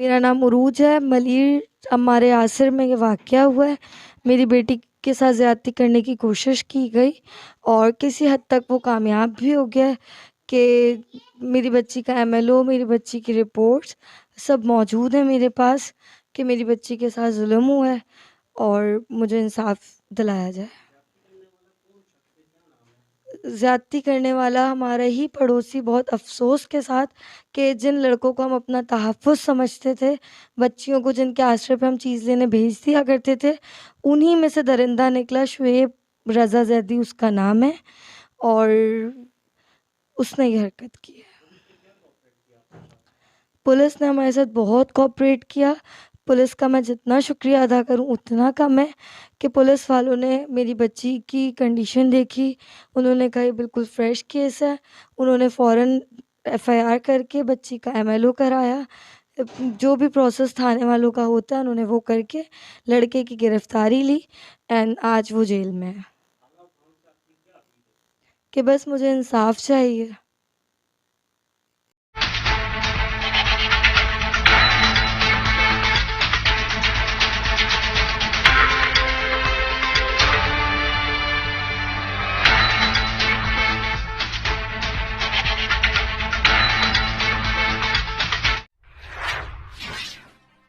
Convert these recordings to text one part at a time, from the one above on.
मेरा नाम उरूज है। मलीर हमारे आसिर में ये वाक़या हुआ है। मेरी बेटी के साथ ज़्यादती करने की कोशिश की गई और किसी हद तक वो कामयाब भी हो गया कि मेरी बच्ची का एमएलओ, मेरी बच्ची की रिपोर्ट्स सब मौजूद है मेरे पास कि मेरी बच्ची के साथ जुल्म हुआ है और मुझे इंसाफ़ दिलाया जाए। ज़्यादती करने वाला हमारा ही पड़ोसी, बहुत अफ़सोस के साथ, कि जिन लड़कों को हम अपना तहफ़्फ़ुज़ समझते थे, बच्चियों को जिनके आश्रय पे हम चीज़ लेने भेज दिया करते थे, उन्हीं में से दरिंदा निकला शुएब रज़ा ज़ैदी उसका नाम है और उसने ये हरकत की है। पुलिस ने हमारे साथ बहुत कोऑपरेट किया। पुलिस का मैं जितना शुक्रिया अदा करूं उतना कम है कि पुलिस वालों ने मेरी बच्ची की कंडीशन देखी, उन्होंने कहा ये बिल्कुल फ्रेश केस है, उन्होंने फ़ौरन एफआईआर करके बच्ची का एमएलओ कराया। जो भी प्रोसेस थाने वालों का होता है उन्होंने वो करके लड़के की गिरफ़्तारी ली एंड आज वो जेल में है। कि बस मुझे इंसाफ़ चाहिए।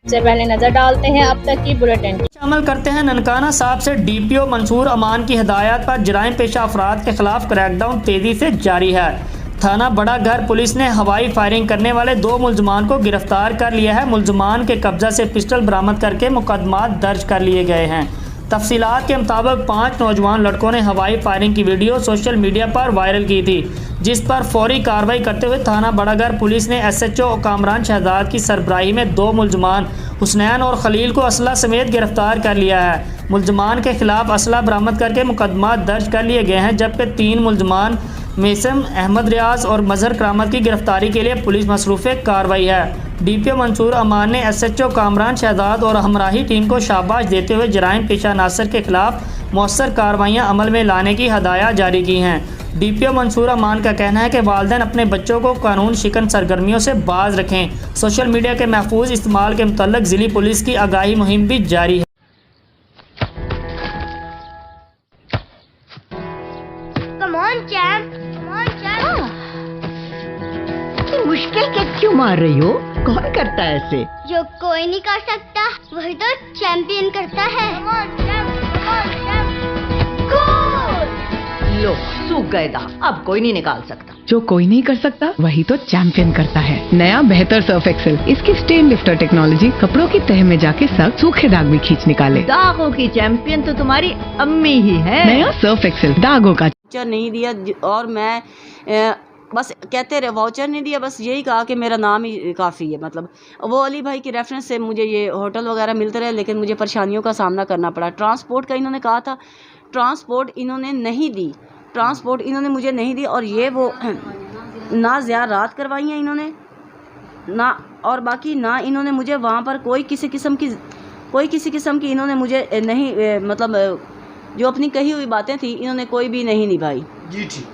से पहले नजर डालते हैं अब तक की बुलेटिन। शामिल करते हैं ननकाना साहब से डीपीओ मंसूर अमान की हिदायत पर जराइम पेशा अफराद के खिलाफ क्रैकडाउन तेजी से जारी है। थाना बड़ा घर पुलिस ने हवाई फायरिंग करने वाले 2 मुलजमान को गिरफ्तार कर लिया है। मुलजमान के कब्जा से पिस्टल बरामद करके मुकदमा दर्ज कर लिए गए हैं। तफसीलात के मुताबिक 5 नौजवान लड़कों ने हवाई फायरिंग की वीडियो सोशल मीडिया पर वायरल की थी, जिस पर फौरी कार्रवाई करते हुए थाना बड़ागर पुलिस ने एसएचओ कामरान शहजाद की सरबराही में 2 मुलजमान हुसनैन और खलील को असला समेत गिरफ्तार कर लिया है। मुलजमान के खिलाफ असला बरामद करके मुकदमा दर्ज कर लिए गए हैं, जबकि 3 मुलजमान मेसम अहमद रियाज और मजहर करामत की गिरफ्तारी के लिए पुलिस मसरूफ़ कार्रवाई है। डीपीओ मंसूर अमान ने एसएचओ कामरान शहजाद और हमराही टीम को शाबाश देते हुए जराइम पेशा नासर के खिलाफ मौसर कार्रवाइयाँ अमल में लाने की हदायत जारी की हैं। डीपीओ मंसूर अमान का कहना है कि वालिदैन अपने बच्चों को कानून शिकन सरगर्मियों से बाज रखें। सोशल मीडिया के महफूज इस्तेमाल के मुतल्लिक ज़िली पुलिस की आगाही मुहिम भी जारी है। मुश्किल के क्यों मार रही हो? कौन करता है ऐसे? जो कोई नहीं कर सकता वही तो चैंपियन करता है। लो सूख गए दाग, अब कोई नहीं निकाल सकता। जो कोई नहीं कर सकता वही तो चैंपियन करता है। नया बेहतर सर्फ एक्सेल, इसकी स्टेन लिफ्टर टेक्नोलॉजी कपड़ों की तह में जाके सख्त सूखे दाग भी खींच निकाले। दागों की चैंपियन तो तुम्हारी अम्मी ही है। नया सर्फ एक्सेल दागों का वाउचर नहीं दिया और मैं बस कहते रहे वाउचर नहीं दिया, बस यही कहा कि मेरा नाम ही काफ़ी है। मतलब वो अली भाई की रेफरेंस से मुझे ये होटल वगैरह मिलते रहे, लेकिन मुझे परेशानियों का सामना करना पड़ा। ट्रांसपोर्ट का इन्होंने कहा था, ट्रांसपोर्ट इन्होंने नहीं दी, ट्रांसपोर्ट इन्होंने मुझे नहीं दी और ये वो ना ज़ियारात करवाई हैं इन्होंने ना, और बाकी ना इन्होंने मुझे वहाँ पर कोई किसी किस्म की इन्होंने मुझे नहीं मतलब जो अपनी कही हुई बातें थी इन्होंने कोई भी नहीं निभाई जी। ठीक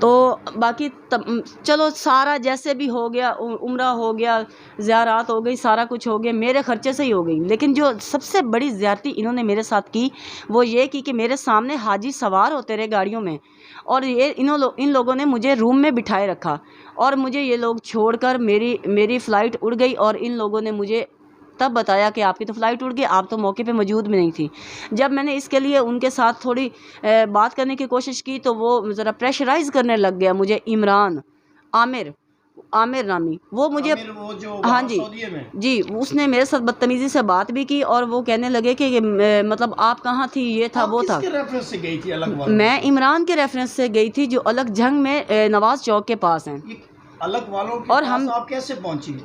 तो बाकी चलो सारा जैसे भी हो गया, उम्रा हो गया, ज़ियारात हो गई, सारा कुछ हो गया, मेरे खर्चे से ही हो गई। लेकिन जो सबसे बड़ी ज़्यादती इन्होंने मेरे साथ की वो ये की कि मेरे सामने हाजी सवार होते रहे गाड़ियों में और ये इन लोगों ने मुझे रूम में बिठाए रखा और मुझे ये लोग छोड़कर मेरी फ़्लाइट उड़ गई और इन लोगों ने मुझे तब बताया कि आपकी तो फ़्लाइट उड़ गई, आप तो मौके पे मौजूद भी नहीं थी। जब मैंने इसके लिए उनके साथ थोड़ी बात करने की कोशिश की तो वो ज़रा प्रेशराइज़ करने लग गया मुझे। इमरान आमिर नामी वो मुझे हाँ जी उसने मेरे साथ बदतमीज़ी से बात भी की और वो कहने लगे कि मतलब आप कहाँ थी, ये था वो था। रेफरेंस से गई थी अलग वालों? मैं इमरान के रेफरेंस से गई थी जो अलग जंग में नवाज चौक के पास हैं। अलग वालों के और पास हम आप कैसे पहुँची?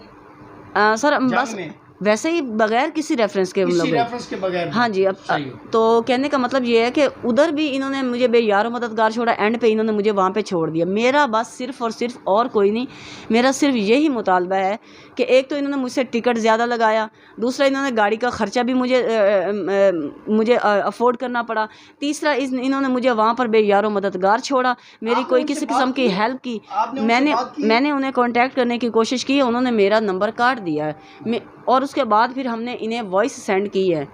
सर बस वैसे ही बगैर किसी रेफरेंस के किसी मतलब रेफरेंस के बगैर। हाँ जी। अब सही हो। तो कहने का मतलब ये है कि उधर भी इन्होंने मुझे बेयारो मददगार छोड़ा, एंड पे इन्होंने मुझे वहाँ पे छोड़ दिया। मेरा बस सिर्फ़ और सिर्फ और कोई नहीं, मेरा सिर्फ यही मुतालबा है कि एक तो इन्होंने मुझसे टिकट ज़्यादा लगाया, दूसरा इन्होंने गाड़ी का ख़र्चा भी मुझे अफोर्ड करना पड़ा, तीसरा इन्होंने मुझे वहाँ पर बेयारो मददगार छोड़ा, मेरी कोई किसी किस्म की हेल्प की। मैंने उन्हें कॉन्टैक्ट करने की कोशिश की, उन्होंने मेरा नंबर काट दिया है और उसके बाद फिर हमने इन्हें वॉइस सेंड की है।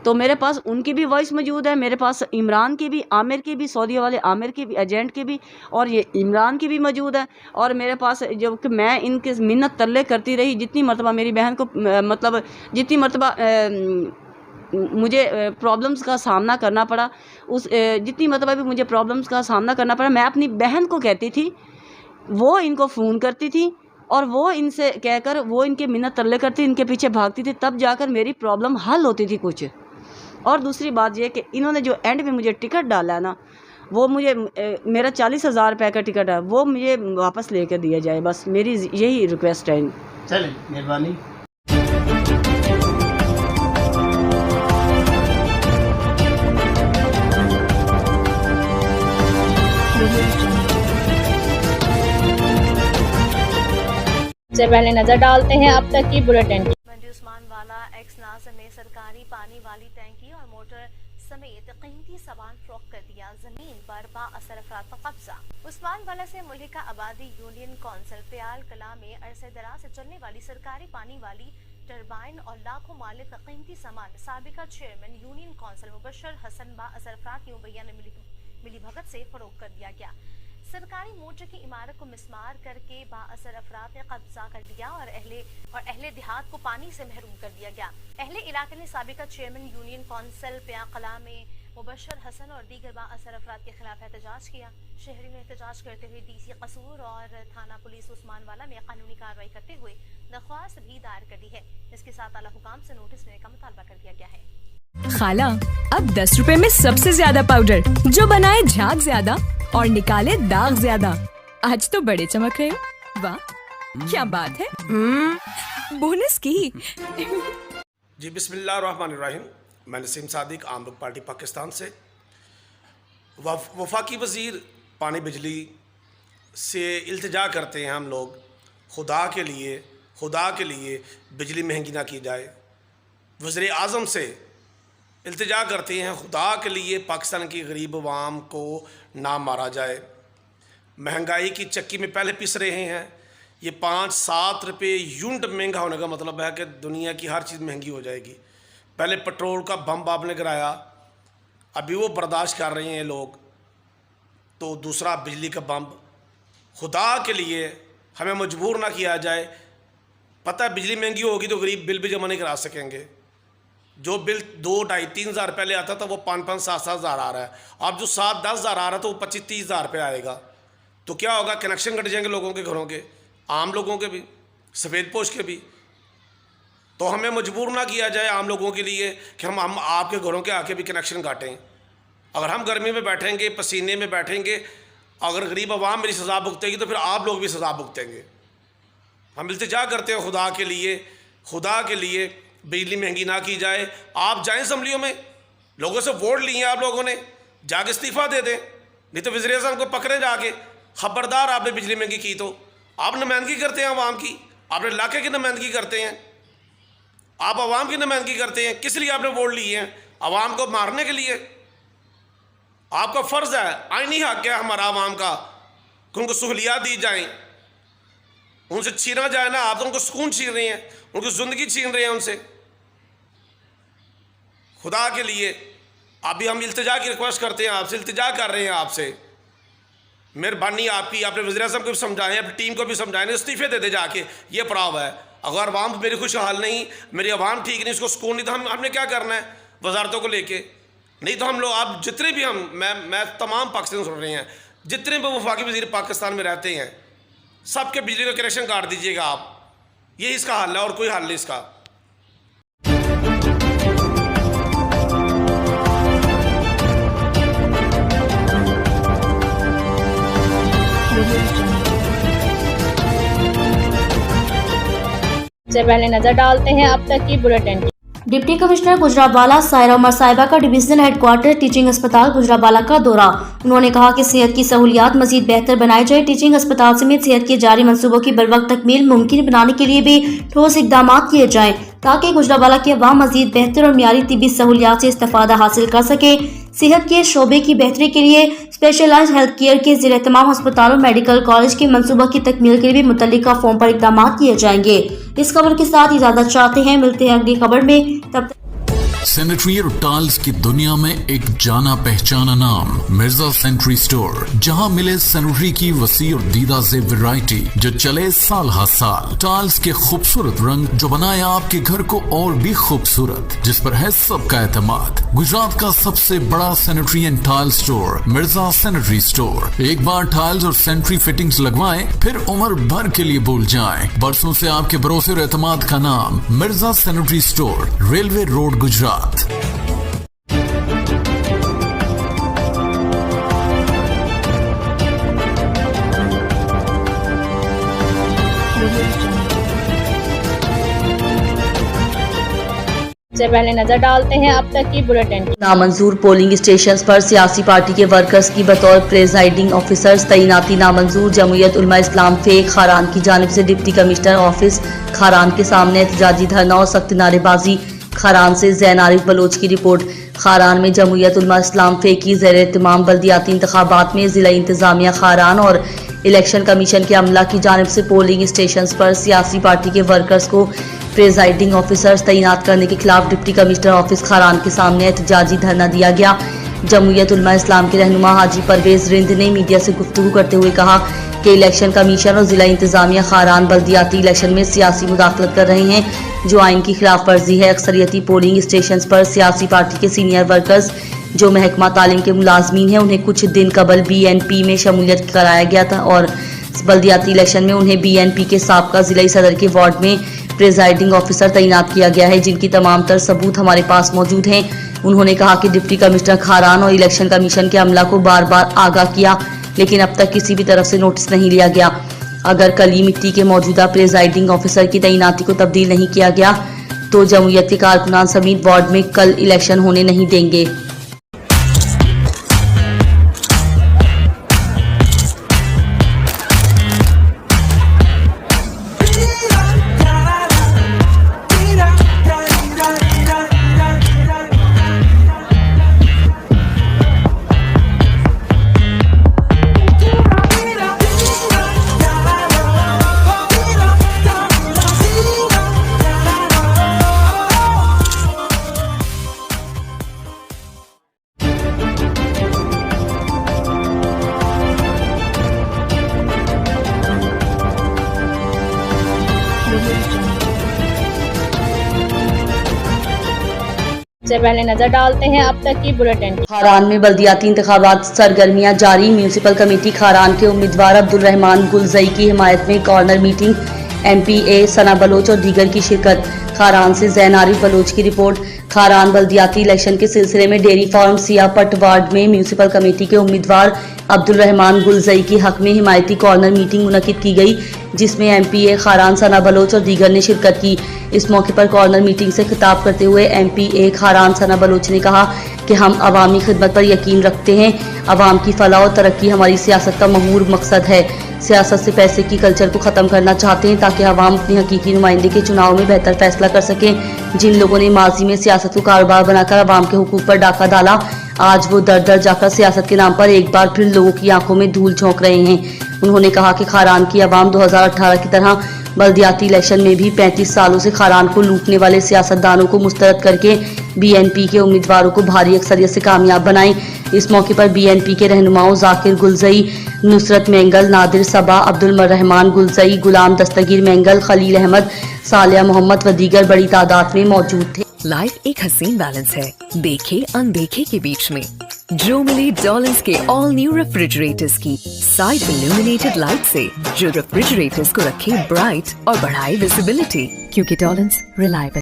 तो मेरे पास उनकी भी वॉइस मौजूद है, मेरे पास इमरान की भी, आमिर की भी, सऊदी वाले आमिर की भी, एजेंट की भी, और ये इमरान की भी मौजूद है। और मेरे पास जो कि मैं इनके मिन्नत तरले करती रही, जितनी मरतबा मेरी बहन को मतलब जितनी मरतबा मुझे प्रॉब्लम्स का सामना करना पड़ा, जितनी मरतबा भी मुझे प्रॉब्लम्स का सामना करना पड़ा, मैं अपनी बहन को कहती थी, वो इनको फ़ोन करती थी और वो इनसे कहकर वो इनके मिन्नत तरले करती, इनके पीछे भागती थी, तब जाकर मेरी प्रॉब्लम हल होती थी कुछ। और दूसरी बात ये कि इन्होंने जो एंड में मुझे टिकट डाला है ना, वो मुझे मेरा 40,000 रुपये का टिकट है, वो मुझे वापस लेकर दिया जाए, बस मेरी यही रिक्वेस्ट है। चलें, मेहरबानी। सबसे पहले नजर डालते हैं अब तक की बुलेटिन की। मंडी उस्मानवाला एक्स नाजर ने सरकारी पानी वाली टैंकी और मोटर समेत कीमती सामान फरोख्त कर दिया। जमीन पर बाअसर अफराद का कब्जा। उस्मानवाला से मुल्हिका आबादी यूनियन कौंसिल प्याल कला में अरसे दराज से चलने वाली सरकारी पानी वाली टरबाइन और लाखों मालिक का कीमती सामान साबिका chairman union council Mubashar Hasan बाअसर अफराद की मुबैया ने मिली भगत से फरोख्त कर दिया गया। सरकारी मोटर की इमारत को मिसमार करके बाअसर अफराद ने कब्जा कर लिया और अहले देहात को पानी से महरूम कर दिया गया। अहले इलाके ने साबिका चेयरमैन यूनियन कौंसिल प्याकला में मुबशर हसन और दीगर बाअसर अफराद के खिलाफ एहतजाज किया। शहरी ने एहतजाज करते हुए डीसी कसूर और थाना पुलिस उस्मानवाला में कानूनी कार्रवाई करते हुए दरख्वास्त भी दायर कर दी है। इसके साथ आला हुकाम से नोटिस लेने का मुतालबा कर दिया गया है। खाला, अब 10 रुपए में सबसे ज्यादा पाउडर, जो बनाए झाग ज्यादा और निकाले दाग ज्यादा। आज तो बड़े चमक रहे हो। वाह, क्या बात है। बोनस की। जी बिस्मिल्लाहिर्रहमानिर्रहीम। मैं नसीम सादिक, आम लोग पार्टी पाकिस्तान से। वफाकी वज़ीर पानी बिजली से इल्तिजा करते हैं हम लोग, खुदा के लिए बिजली महंगी ना की जाए। वज़ीर आज़म से इल्तिजा करते हैं, खुदा के लिए पाकिस्तान की गरीब अवाम को ना मारा जाए। महंगाई की चक्की में पहले पिस रहे हैं। ये 5-7 रुपये यूनिट महंगा होने का मतलब है कि दुनिया की हर चीज़ महंगी हो जाएगी। पहले पेट्रोल का बम आपने गिराया, अभी वो बर्दाश्त कर रहे हैं लोग, तो दूसरा बिजली का बम। खुदा के लिए हमें मजबूर ना किया जाए। पता है बिजली महंगी होगी तो गरीब बिल भी जमा नहीं करा सकेंगे। जो बिल 2, 2.5, 3 हज़ार पहले आता था वो 5-5, 7-7 हज़ार आ रहा है। अब जो 7-10 हज़ार आ रहा था वो 25-30 हज़ार रुपये आएगा। तो क्या होगा, कनेक्शन कट जाएंगे लोगों के घरों के, आम लोगों के भी, सफ़ेद पोश के भी। तो हमें मजबूर ना किया जाए आम लोगों के लिए कि हम आपके घरों के आके भी कनेक्शन काटें। अगर हम गर्मी में बैठेंगे, पसीने में बैठेंगे, अगर गरीब आवाम मेरी सज़ा भुगतेगी तो फिर आप लोग भी सज़ा भुगतेंगे। हम इल्तिजा करते हैं खुदा के लिए बिजली महंगी ना की जाए। आप जाएं असम्बलियों में, लोगों से वोट लिए आप लोगों ने, जाके इस्तीफ़ा दे दें, नहीं तो वज़ीर आज़म को पकड़े जाके। खबरदार, आपने बिजली महंगी की तो आप नुमाइंदगी करते हैं आवाम की, आपने इलाके की नुमाइंदगी करते हैं, आप आवाम की नुमाइंदगी करते हैं। किस लिए आपने वोट लिए हैं? आवाम को मारने के लिए। आपका फ़र्ज़ है, आईनी हक़ है हमारा आवाम का कि उनको सहूलियात दी जाएँ, उनसे छीना जाए ना। आप तो उनको सुकून छीन रहे हैं, उनकी ज़िंदगी छीन रहे हैं उनसे। खुदा के लिए अभी हम इल्तिजा की रिक्वेस्ट करते हैं आपसे, इल्तिजा कर रहे हैं आपसे, मेहरबानी आपकी। आपने वज़ीर आज़म को भी समझाएं, अपनी टीम को भी समझाएं, इस्तीफ़े दे दे जाके। ये पड़ाव है। अगर आवाम मेरी खुशहाल नहीं, मेरी आवाम ठीक नहीं, उसको सुकून नहीं, तो हमने क्या करना है वजारतों को लेके? नहीं तो हम लोग, आप जितने भी मैं तमाम पाकिस्तान सुन रहे हैं, जितने भी वफाकी वज़ीर पाकिस्तान में रहते हैं, सबके बिजली का कनेक्शन काट दीजिएगा आप। ये इसका हल है और कोई हल नहीं इसका। सबसे पहले नजर डालते हैं अब तक की bulletin. Deputy commissioner Gujranwala Saira Umar साहिबा का डिविजनल हेडक्वार्टर टीचिंग अस्पताल गुजरावाला का दौरा। उन्होंने कहा कि सेहत की सहूलियात मजीद बेहतर बनाई जाए। टीचिंग अस्पताल समेत सेहत के जारी मंसूबों की बरवक्त तकमील मुमकिन बनाने के लिए भी ठोस इकदाम किए जाएं ताकि गुजरावाला की अवाम मजीद बेहतर और मियारी तिब्बी सहूलियात से इस्तेफादा हासिल कर सके। सेहत के शोबे की बेहतरी के लिए स्पेशलाइज्ड हेल्थ केयर के ज़ेर तमाम अस्पताल और मेडिकल कॉलेज के मंसूबा की तकमील के लिए भी मुतल्लिका फॉर्म पर इकदाम किए जाएंगे। इस खबर के साथ इजाजत चाहते हैं, मिलते हैं अगली खबर में। तब सैनिटरी और टाइल्स की दुनिया में एक जाना पहचाना नाम मिर्जा सैनिटरी स्टोर, जहां मिले सैनिटरी की वसी और दीदा से वैरायटी जो चले साल हर साल। टाइल्स के खूबसूरत रंग जो बनाए आपके घर को और भी खूबसूरत, जिस पर है सबका एतमाद। गुजरात का सबसे बड़ा sanitary and tile store Mirza sanitary store. एक बार टाइल्स और सैनिटरी फिटिंग्स लगवाएं, फिर उम्र भर के लिए भूल जाएं। बरसों से आपके भरोसे और एतमाद का नाम Mirza sanitary store, railway road, Gujarat. सबसे पहले नजर डालते हैं अब तक की बुलेटिन। नामंजूर पोलिंग स्टेशंस पर सियासी पार्टी के वर्कर्स की बतौर प्रेजाइडिंग ऑफिसर्स तैनाती नामंजूर। जमूयत उलमा इस्लाम फेक खारान की जानिब से डिप्टी कमिश्नर ऑफिस खारान के सामने एहतजाजी धरना और सख्त नारेबाजी। खारान से ज़ैन आरिफ बलोच की रिपोर्ट। खारान में जमूयत उलमा इस्लाम फेक की ज़ेर एहतमाम बल्दियाती इंतखाबात में ज़िला इंतजामिया खारान और इलेक्शन कमीशन के अमला की जानिब से पोलिंग स्टेशंस पर सियासी पार्टी के वर्कर्स को प्रेजाइडिंग ऑफिसर्स तैनात करने के खिलाफ डिप्टी कमिश्नर ऑफिस खारान के सामने एहतजाजी धरना दिया गया। जमूयत उलमा इस्लाम के रहनुमा हाजी परवेज रिंद ने मीडिया से गुफ्तगू करते हुए कहा कि इलेक्शन कमीशन और जिला इंतजामिया खारान बल्दियाती इलेक्शन में सियासी मुदाखलत कर रहे हैं, जो आइन की खिलाफ वर्जी है। अक्सरियती पोलिंग स्टेशन पर सियासी पार्टी के सीनियर वर्कर्स जो महकमा तालीम के मुलाजमीन हैं, उन्हें कुछ दिन कबल BNP में शमूलियत कराया गया था और बल्दियाती इलेक्शन में उन्हें BNP के साबका जिला सदर के वार्ड में प्रेजाइडिंग ऑफिसर तैनात किया गया है, जिनकी तमाम तर सबूत हमारे पास मौजूद हैं। उन्होंने कहा कि डिप्टी कमिश्नर खारान और इलेक्शन कमीशन के अमला को बार बार आगाह किया, लेकिन अब तक किसी भी तरफ से नोटिस नहीं लिया गया। अगर कली मिट्टी के मौजूदा प्रेजाइडिंग ऑफिसर की तैनाती को तब्दील नहीं किया गया तो जमूयत के कारकुनान समेत वार्ड में कल इलेक्शन होने नहीं देंगे। सबसे पहले नजर डालते हैं अब तक की बुलेटिन। खारान में बल्दियाती इंतखाबात सरगर्मियां जारी। म्यूनिसिपल कमेटी खारान के उम्मीदवार अब्दुल रहमान गुलजई की हिमायत में कॉर्नर मीटिंग। MPA सना बलोच और दीगर की शिरकत। खारान से ज़ैन आरिफ बलोच की रिपोर्ट। खारान बल्दियाती इलेक्शन के सिलसिले में डेयरी फार्म सियापट वार्ड में म्यूनिसिपल कमेटी के उम्मीदवार अब्दुल रहमान गुलजई की हक में हिमायती कॉर्नर मीटिंग मुनक्किद की गई, जिसमें MPA खारान सना बलोच और दीगर ने शिरकत की। इस मौके पर कॉर्नर मीटिंग से खिताब करते हुए MPA खारान सना बलोच ने कहा कि हम अवामी खिदमत पर यकीन रखते हैं। अवाम की फलाह और तरक्की हमारी सियासत का महूर मकसद है। सियासत से पैसे की कल्चर को ख़त्म करना चाहते हैं ताकि अवाम अपनी हकीकी नुमाइंदे के चुनाव में बेहतर फैसला कर सकें। जिन लोगों ने माजी में सियासत को कारोबार बनाकर अवाम के हुकूक पर डाका डाला, आज वो दर दर जाकर सियासत के नाम पर एक बार फिर लोगों की आंखों में धूल झोंक रहे हैं। उन्होंने कहा कि खारान की अवाम 2018 की तरह बल्दियाती इलेक्शन में भी 35 सालों से खारान को लूटने वाले सियासतदानों को मुस्तरद करके BNP के उम्मीदवारों को भारी अक्सरियत से कामयाब बनाएं। इस मौके पर BNP के रहनुमाओं जाकिर गुलजई, नुसरत मेंगल, नादिर सबा, अब्दुल रहमान गुलजई, गुलाम दस्तगीर मेंगल, खलील अहमद, सालिया मोहम्मद व दीगर बड़ी तादाद में मौजूद थे। लाइफ एक हसीन बैलेंस है, देखे अनदेखे के बीच में। जो मिले डॉलर्स के ऑल न्यू रेफ्रिजरेटर्स की साइड इल्यूमिनेटेड लाइट से, जो रेफ्रिजरेटर्स को रखे ब्राइट और बढ़ाए विजिबिलिटी, क्योंकि डॉलर्स रिलायबल।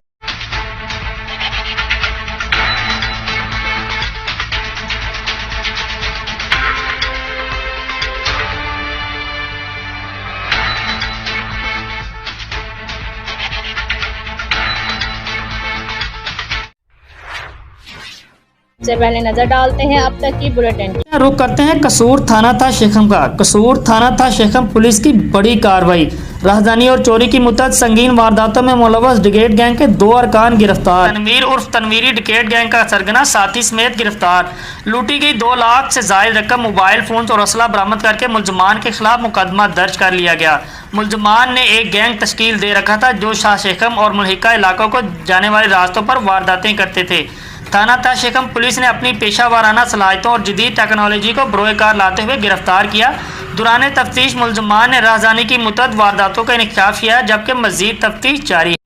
सबसे पहले नजर डालते हैं अब तक की बुलेटिन। रुक करते हैं कसूर थाना था शेखम का। कसूर थाना था शेखम पुलिस की बड़ी कार्रवाई। राजधानी और चोरी की मुतअद्दिद संगीन वारदातों में मुलव्वस डिकेट गैंग के 2 अरकान गिरफ्तार। तनवीर उर्फ तनवीरी डिकेट गैंग का सरगना साथी समेत गिरफ्तार। लूटी गई 2 लाख से जायद रकम, मोबाइल फोन और असला बरामद करके मुलजमान के खिलाफ मुकदमा दर्ज कर लिया गया। मुलजमान ने एक गैंग तश्कील दे रखा था जो शाह शेखम और मुल्हिका इलाकों को जाने वाले रास्तों पर वारदातें करते थे। थाना ताशेखम पुलिस ने अपनी पेशा वाराना सलाहियतों और जदीद टेक्नोलॉजी को बरोकार लाते हुए गिरफ्तार किया। दौरान तफ्तीश मुलजमान ने राजधानी की मुतअद्दिद वारदातों का इंकशाफ किया, जबकि मजीद तफ्तीश जारी है।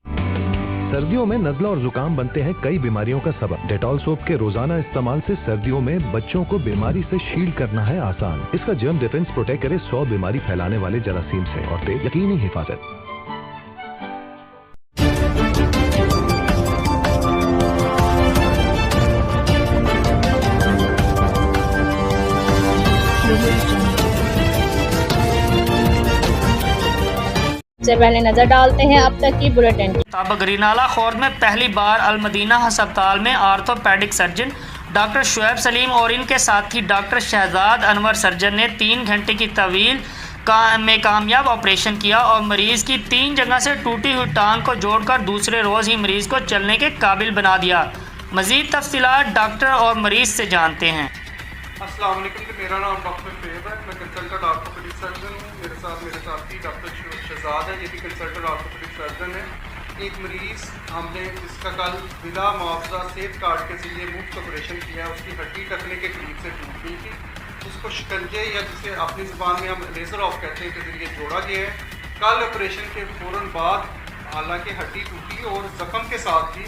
सर्दियों में नज़ला और जुकाम बनते हैं कई बीमारियों का सबब। डेटॉल सोप के रोजाना इस्तेमाल से सर्दियों में बच्चों को बीमारी से शील्ड करना है आसान। इसका जर्म डिफेंस प्रोटेक्ट करे 100 बीमारी फैलाने वाले जरासीम से और दे यकीनी हिफाजत। सबसे पहले नजर डालते हैं अब तक की बुलेटिन। गरीनाला खौर्द में पहली बार अलमदीना अस्पताल में orthopaedic surgeon doctor Shoaib Salim और इनके साथी डॉक्टर शहजाद अनवर सर्जन ने 3 घंटे की तवील में कामयाब ऑपरेशन किया और मरीज की 3 जगह से टूटी हुई टांग को जोड़कर दूसरे रोज ही मरीज को चलने के काबिल बना दिया। मजीद तफसीलात डॉक्टर और मरीज से जानते हैं। अस्सलाम वालेकुम, मेरा नाम डॉक्टर शुएब है। मैं कंसल्टेंट ऑर्थोपेडिक सर्जन हूँ। मेरे साथी डॉक्टर शहजाद है, ये भी कंसल्टेंट ऑर्थोपेडिक सर्जन है। एक मरीज़ हमने जिसका कल बिला मुआवजा सेहत कार्ड के जरिए मुफ्त ऑपरेशन किया, उसकी हड्डी टखने के करीब से टूट गई थी। उसको शिकंजे या जिसे अपनी ज़ुबान में हम लेज़र ऑफ कहते हैं के जरिए जोड़ा गया है। कल ऑपरेशन के फ़ौरन बाद हालांकि हड्डी टूटी और ज़ख्म के साथ ही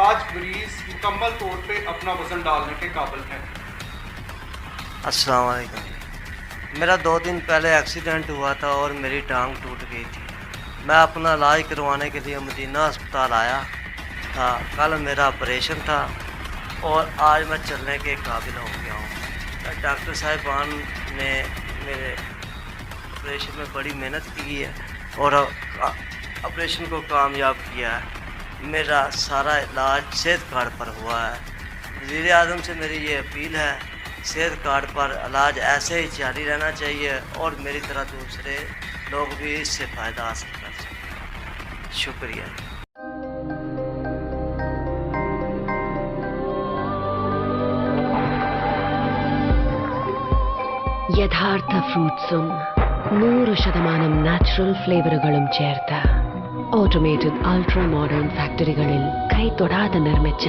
आज मरीज़ मुकम्मल तौर पर अपना वज़न डालने के काबिल है। अस्सलाम वालेकुम। मेरा 2 दिन पहले एक्सीडेंट हुआ था और मेरी टांग टूट गई थी। मैं अपना इलाज करवाने के लिए मदीना अस्पताल आया था। कल मेरा ऑपरेशन था और आज मैं चलने के काबिल हो गया हूँ। डॉक्टर साहिबान ने मेरे ऑपरेशन में बड़ी मेहनत की है और ऑपरेशन को कामयाब किया है। मेरा सारा इलाज सेहत कार्ड पर हुआ है। वज़ीर आज़म से मेरी ये अपील है, सेहत कार्ड पर इलाज ऐसे ही जारी रहना चाहिए और मेरी तरह दूसरे लोग भी इससे फ़ायदा हासिल कर सकें। शुक्रिया। യഥാർത്ഥ ഫ്രൂട്ട്സും 100% നാച്ചുറൽ ഫ്ലേവറുകളും ചേർത്ത് ഓട്ടോമേറ്റഡ് അൾട്രാ മോഡേൺ ഫാക്ടറികളിൽ കൈ തൊടാതെ നിർമ്മിച്ച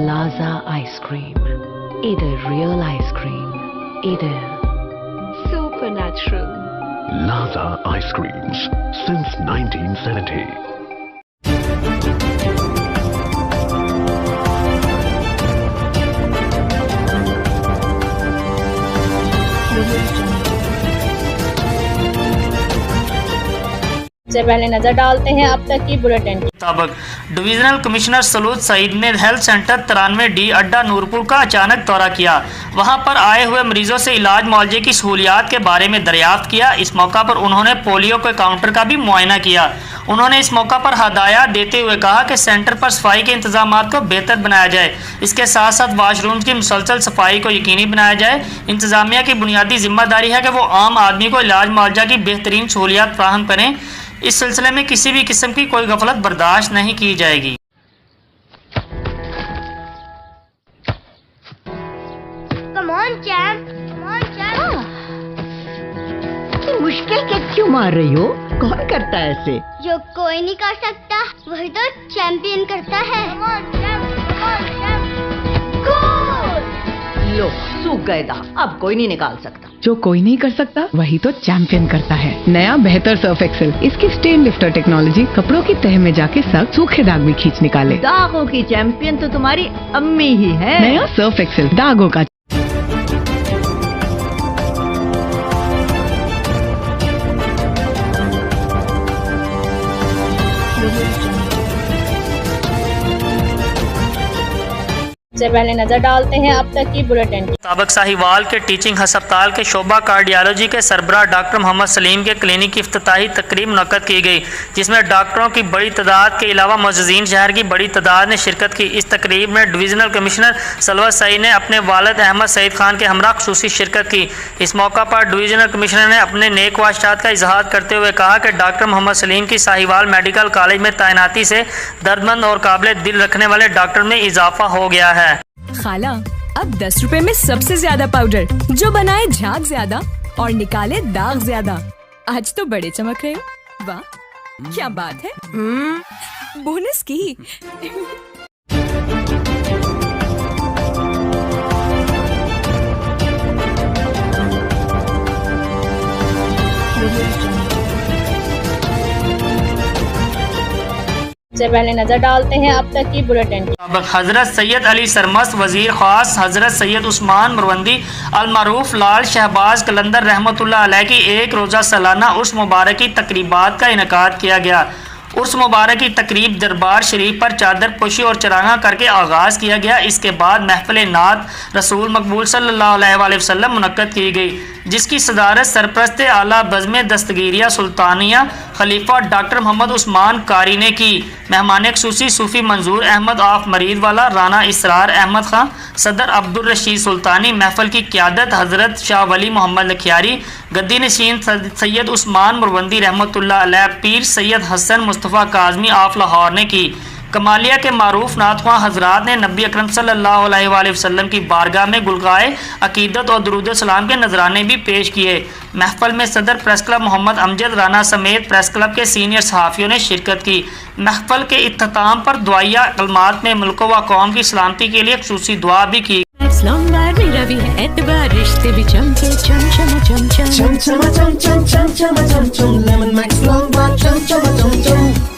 ലാസ ഐസ്ക്രീം. ഇത് റിയൽ ഐസ്ക്രീം. ഇത് super natural. Laza Ice Creams since 1970. सबसे पहले नजर डालते हैं अब तक की बुलेटिन। डिविजनल कमिश्नर सलूद सईद ने हेल्थ सेंटर 93D अड्डा नूरपुर का अचानक दौरा किया। वहां पर आए हुए मरीजों से इलाज मुआवजे की सहूलियात के बारे में दरियाफ्त किया। इस मौका पर उन्होंने पोलियो के काउंटर का भी मुआयना किया। उन्होंने इस मौका पर हदायत देते हुए कहा कि सेंटर पर सफाई के इंतजाम को बेहतर बनाया जाए। इसके साथ साथ वाशरूम की मुसलसल सफाई को यकीनी बनाया जाए। इंतजामिया की बुनियादी जिम्मेदारी है कि वो आम आदमी को इलाज मुआवजा की बेहतरीन सहूलियात फराहम करें। इस सिलसिले में किसी भी किस्म की कोई गफलत बर्दाश्त नहीं की जाएगी। Come on, champ. Come on, champ. इतनी मुश्किल के क्यों मार रही हो? कौन करता है ऐसे? जो कोई नहीं कर सकता वही तो चैंपियन करता है। Come on, champ. Come on, champ. Goal! लो सूख गए दांत, अब कोई नहीं निकाल सकता। जो कोई नहीं कर सकता वही तो चैंपियन करता है। नया बेहतर सर्फ एक्सेल, इसकी स्टेन लिफ्टर टेक्नोलॉजी कपड़ों की तह में जाके सख्त सूखे दाग भी खींच निकाले। दागों की चैंपियन तो तुम्हारी अम्मी ही है। नया सर्फ एक्सेल दागों का। सबसे पहले नजर डालते हैं अब तक की बुलेटिन की। मुताबिक साहिवाल के टीचिंग हस्पताल के शोबा कार्डियोलॉजी के सरबराह डॉक्टर मोहम्मद सलीम के क्लिनिक की इफ्तिताही तकरीब मुनक्कद की गई, जिसमें डॉक्टरों की बड़ी तादाद के अलावा मुअज़्ज़िज़ीन शहर की बड़ी तादाद ने शिरकत की। इस तकरीब में डिवीज़नल कमिश्नर सलवत सईद ने अपने वालिद अहमद सईद खान के हमरा खुसूसी शिरकत की। इस मौका पर डिवीज़नल कमिश्नर ने अपने नेक ख्वाहिशात का इजहार करते हुए कहा कि डॉक्टर मोहम्मद सलीम की साहिवाल मेडिकल कॉलेज में तैनाती से दर्दमंद और काबिल दिल रखने वाले डॉक्टर में इजाफा हो गया है। खाला, अब 10 रुपए में सबसे ज्यादा पाउडर, जो बनाए झाग ज्यादा और निकाले दाग ज्यादा। आज तो बड़े चमक रहे हो। वाह, क्या बात है। बोनस की। सबसे पहले नजर डालते हैं अब तक की बुलेटिन की। हजरत सैयद अली सरमस्त वजीर खास हजरत सैयद उस्मान मरवंदी अलमारूफ लाल शहबाज कलंदर रहमतुल्लाह अलैह की एक रोज़ा सालाना उर्स मुबारक की तकरीबात का इनकाद किया गया। उर्स मुबारक की तकरीब दरबार शरीफ पर चादर पोशी और चरागा करके आगाज़ किया गया। इसके बाद महफिल नात रसूल मकबूल सल्लल्लाहु अलैहि वसल्लम मुनक्कद की गई, जिसकी सदारत सरप्रस्त आला बज़्म दस्तगीरिया सुल्तानिया खलीफा डॉक्टर मोहम्मद उस्मान कारी ने की। मेहमान खुसूसी सूफ़ी मंजूर अहमद आफ मरीद वाला, राना इसरार अहमद खां, सदर अब्दुल रशीद सुल्तानी, महफल की क़ियादत हज़रत शाह वली मोहम्मद लखियारी, गद्दी नशीन सैयद उस्मान मुरवंदी रहमतुल्लाह अलैह, पीर सैयद हसन मुस्तफ़ा काज़मी आफ लाहौर ने की। कमालिया के मारूफ नातख्वां हजरात ने नबी अकरम सल्लल्लाहु अलैहि वसल्लम की बारगाह में गुलगाए अकीदत और दुरूद सलाम के नजराने भी पेश किए। महफल में सदर प्रेस क्लब मोहम्मद अमजद राना समेत प्रेस क्लब के सीनियर सहाफ़ियों ने शिरकत की। महफल के इख्तिताम पर दुआया कलमात में मुल्क व कौम की सलामती के लिए खुसूसी दुआ भी की। रिश्ते भी चमके चम चम चम चम चम चम चम चम चम चम चम लेमन मैक्स लॉन्ग बार चम चम चम चम।